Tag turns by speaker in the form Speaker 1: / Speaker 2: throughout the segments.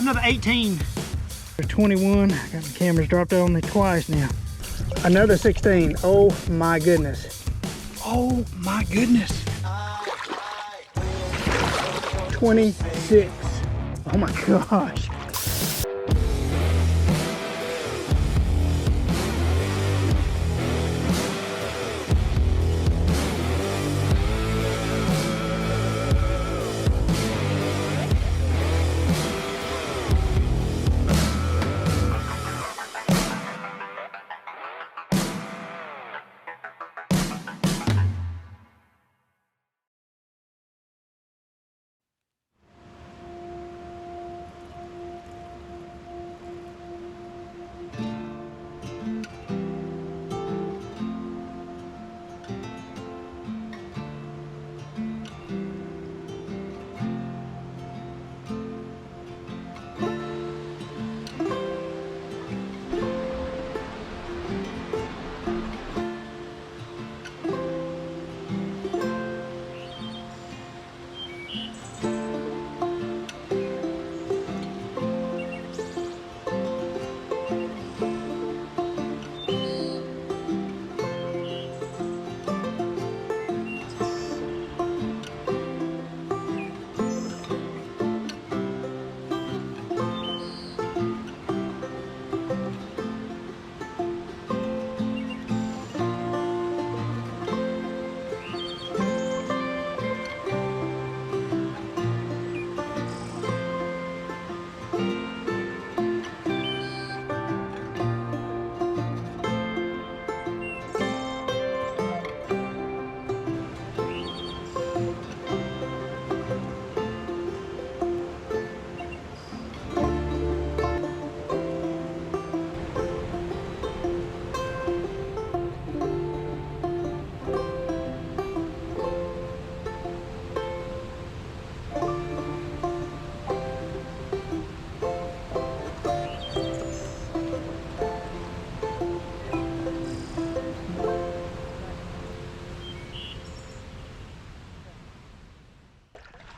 Speaker 1: another 18.
Speaker 2: There's 21. I got my cameras dropped on me twice now. Another 16. Oh my goodness. Oh my goodness. 26. Oh my gosh.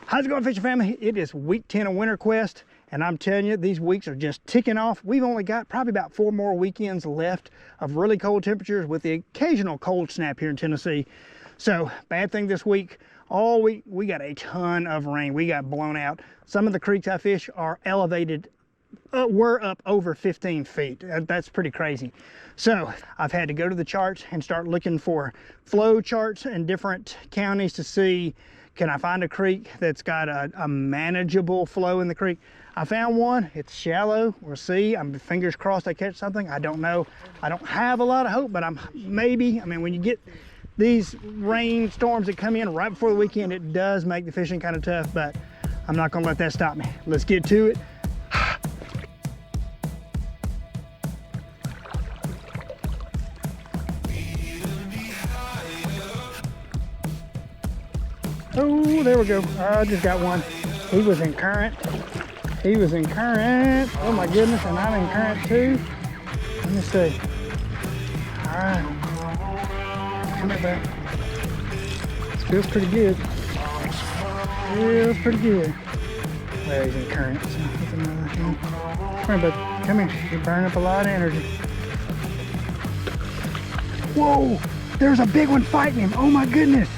Speaker 2: How's it going, fishing family? It is week 10 of Winter Quest, and I'm telling you, these weeks are just ticking off. We've only got probably about 4 more weekends left of really cold temperatures with the occasional cold snap here in Tennessee. So, bad thing this week, all week we got a ton of rain. We got blown out. Some of the creeks I fish are elevated, we're up over 15 feet. That's pretty crazy. So I've had to go to the charts and start looking for flow charts in different counties to see, can I find a creek that's got a manageable flow in the creek? I found one. It's shallow. We'll see. I'm fingers crossed I catch something. I don't know. I don't have a lot of hope, but maybe. I mean, when you get these rain storms that come in right before the weekend, it does make the fishing kind of tough, but I'm not going to let that stop me. Let's get to it. Oh, there we go. I just got one. He was in current. He was in current. Oh my goodness, and I'm in current too. Let me see. All right. Come here, bud. This feels pretty good. Feels pretty good. Well, he's in current, so that's another thing. Come here, bud. Come here. You're burning up a lot of energy. Whoa! There's a big one fighting him. Oh my goodness.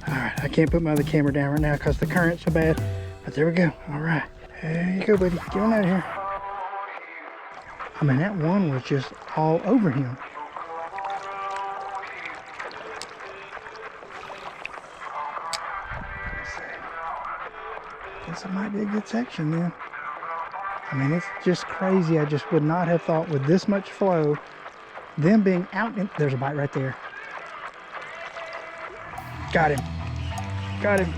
Speaker 2: I can't put my other camera down right now because the current's so bad, but there we go. All right, there you go, buddy. Get on out of here. I mean, that one was just all over him. Guess it might be a good section then. I mean, it's just crazy. I just would not have thought with this much flow, them being out in, there's a bite right there. Got him. Got him.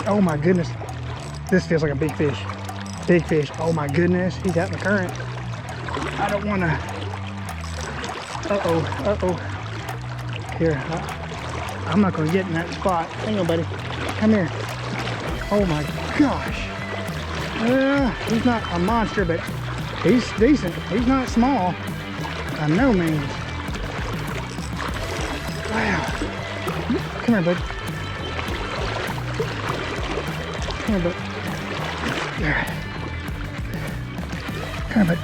Speaker 2: Oh my goodness. This feels like a big fish. Big fish. Oh my goodness. He's out in the current. I don't want to. Uh-oh. Uh-oh. Here. I'm not going to get in that spot. Hang on, buddy. Come here. Oh my gosh. He's not a monster, but he's decent. He's not small. By no means. Wow. Come here, bud. Come on, bud. There. Come on, bud.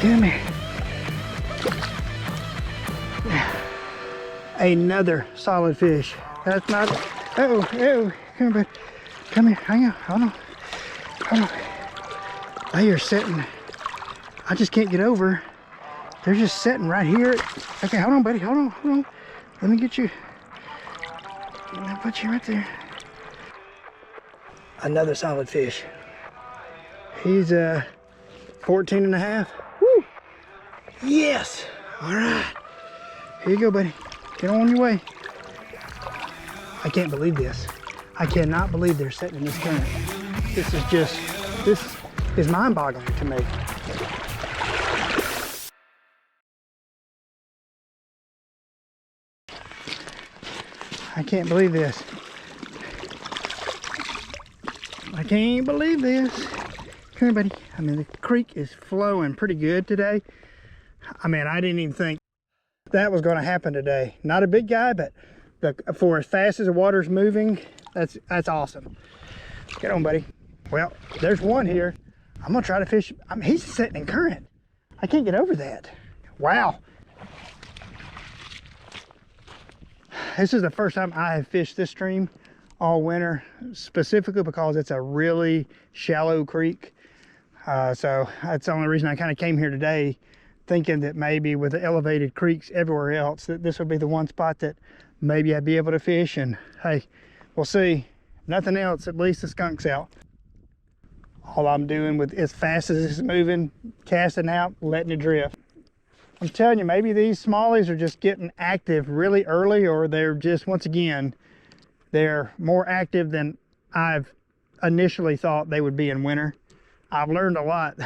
Speaker 2: Come here. Another solid fish. That's not. Oh, oh, come on, bud. Come here. Hang on. Hold on. Hold on. They are sitting. I just can't get over. They're just sitting right here. Okay, hold on, buddy. Hold on, hold on. Let me get you. I'll put you right there. Another solid fish. He's 14 and a half. Woo! Yes! All right. Here you go, buddy. Get on your way. I can't believe this. I cannot believe they're sitting in this current. This is mind-boggling to me. I can't believe this. I can't believe this. Come here, buddy. I mean, the creek is flowing pretty good today. I mean, I didn't even think that was going to happen today. Not a big guy, but for as fast as the water's moving, that's awesome. Get on, buddy. Well, there's one here. I'm gonna try to fish. I mean, he's sitting in current. I can't get over that. Wow. This is the first time I have fished this stream all winter, specifically because it's a really shallow creek. So that's the only reason I kind of came here today, thinking that maybe with the elevated creeks everywhere else, that this would be the one spot that maybe I'd be able to fish. And hey, we'll see. Nothing else, at least the skunk's out. All I'm doing with as fast as it's moving, casting out, letting it drift. I'm telling you, maybe these smallies are just getting active really early, or they're just, once again, they're more active than I've initially thought they would be in winter. I've learned a lot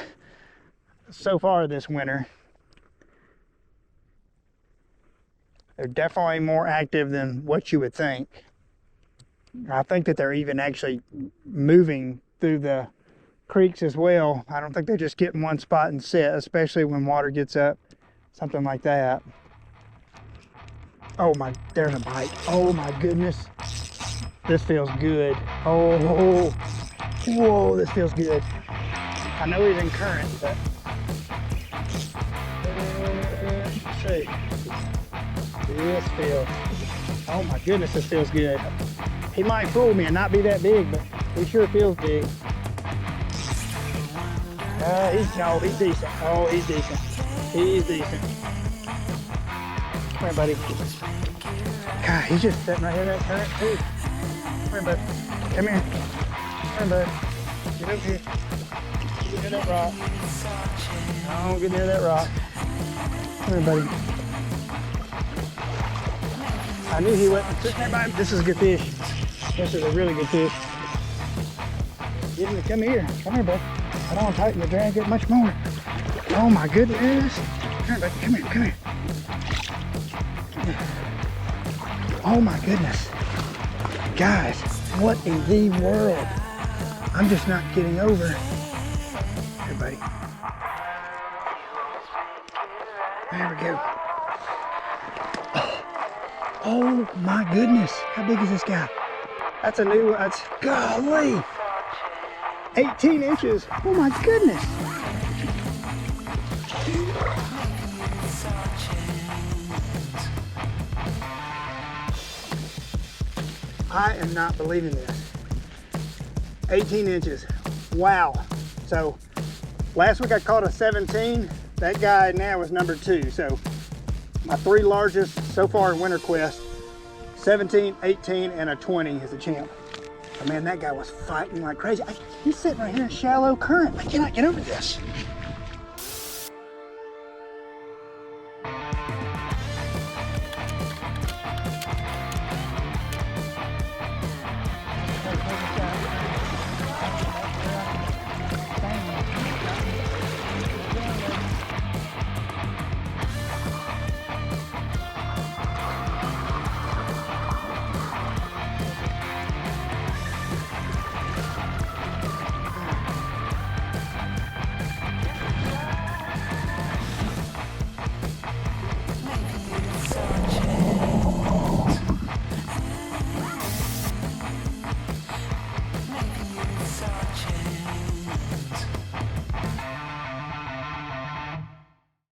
Speaker 2: so far this winter. They're definitely more active than what you would think. I think that they're even actually moving through the creeks as well. I don't think they just get in one spot and sit, especially when water gets up, something like that. Oh my, there's a bite. Oh my goodness. This feels good. Oh, whoa, this feels good. I know he's in current, but let's see. This feels, oh my goodness, this feels good. He might fool me and not be that big, but he sure feels big. He's decent. Oh, he's decent. He's decent. Come here, buddy. God, he's just sitting right here in that current too. Come here, bud. Come here. Come here, bud. Get over here. Get near that rock. Don't get near that rock. Come here, buddy. I knew he wasn't sitting there by him. This is a good fish. This is a really good fish. Get him to come here. Come here, bud. I don't want to tighten the drag it much more. Oh my goodness. Come here, buddy. Come here. Come here. Oh my goodness. Guys, what in the world? I'm just not getting over. Here, buddy. There we go. Oh my goodness. How big is this guy? That's a new, that's, golly. 18 inches. Oh my goodness. I am not believing this. 18 inches. Wow. So last week I caught a 17. That guy now is number 2. So my 3 largest so far in Winter Quest, 17, 18, and a 20 is the champ. But man, that guy was fighting like crazy. He's sitting right here in shallow current. I cannot get over this.